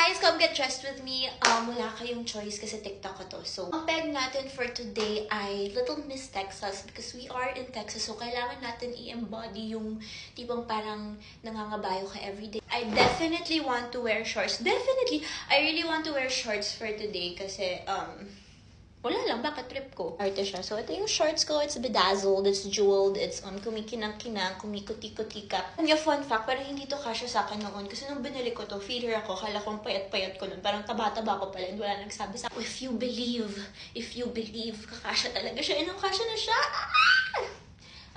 guys, come get dressed with me. Wala kayong choice kasi TikTok ko to. So, ang peg natin for today ay Little Miss Texas because we are in Texas. So, kailangan natin i-embody yung tipong parang nangangabayo ka everyday. I definitely want to wear shorts. Definitely, I really want to wear shorts for today kasi, wala lang, baka trip ko. Arte siya. So, ito yung shorts ko. It's bedazzled, it's jeweled, it's kumikinang-kinang, kumikuti-kutika. Yung fun fact, parang hindi to kasya sa akin noon. Kasi nung binili ko to, feeler ako, kala kong payat-payat ko noon. Parang taba-taba ko pala. Wala nagsabi sa akin. If you believe, kakasya talaga siya. Inang kasya na siya.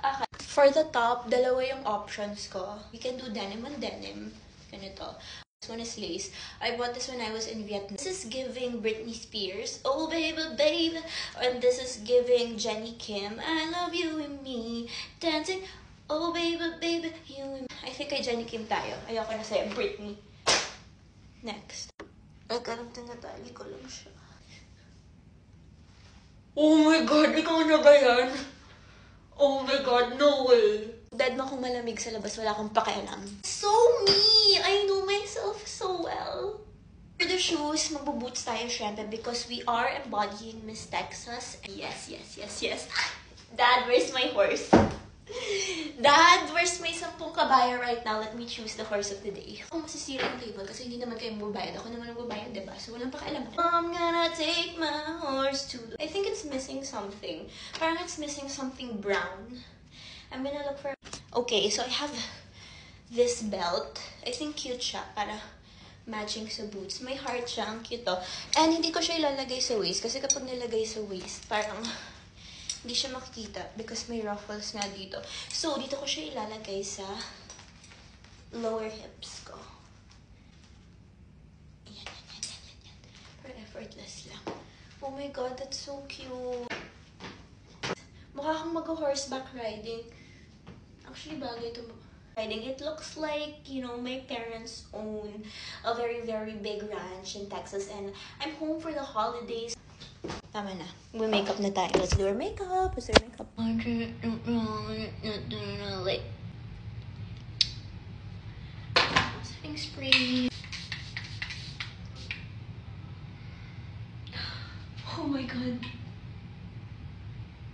Okay. For the top, dalawa yung options ko. We can do denim on denim. Ganito. This one is lace. I bought this when I was in Vietnam. This is giving Britney Spears, oh baby, baby. And this is giving Jenny Kim, I love you and me. Dancing, oh baby, baby, you and me. I think kay Jenny Kim tayo. Ayoko na sa'yo, Britney. Next. Ay, karang tinatali ko lang siya. Oh my God, ikaw na ba yan? Oh my God, no way. Dead mo kung malamig sa labas, wala akong pakialam. So me! I know myself so well. For the shoes, magbuboots tayo syempre because we are embodying Miss Texas. Yes. Dad, where's my horse? Dad, where's my 10 kabayo right now? Let me choose the horse of the day. Kung masisira yung table kasi hindi naman kayo magbabayad. Ako naman magbabayad, diba? So walang pakialam. I'm gonna take my horse to... I think it's missing something. Parang it's missing something brown. I'm gonna look for... Okay, so I have this belt. I think cute siya para matching sa boots. May heart siya. Ang cute to. And hindi ko siya ilalagay sa waist kasi kapag nilagay sa waist, parang hindi siya makikita because may ruffles nga dito. So, dito ko siya ilalagay sa lower hips ko. Yan. Pero effortless lang. Oh my God, that's so cute. Mukha kang mag-horseback riding. Actually, bagay ito riding. It looks like, you know, my parents own a very, very big ranch in Texas and I'm home for the holidays. Tama na. We makeup na tayo. Let's do our makeup. Let's do our makeup. Setting spray. Oh my God.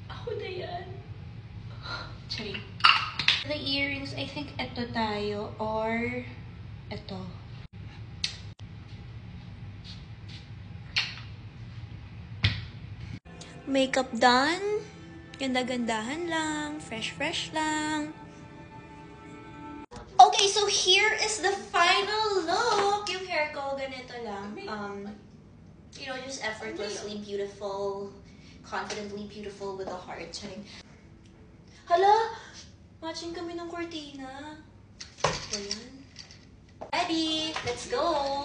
Ako na yan. Charing. The earrings, I think ito tayo or ito. Makeup done. Ganda-gandahan lang. Fresh lang. Okay, so here is the final look. Yung hair ko, ganito lang. You know, just effortlessly beautiful. Confidently beautiful with a heart. Charing. Hala! Matching kami ng cortina. Ayan. Ready? Let's go!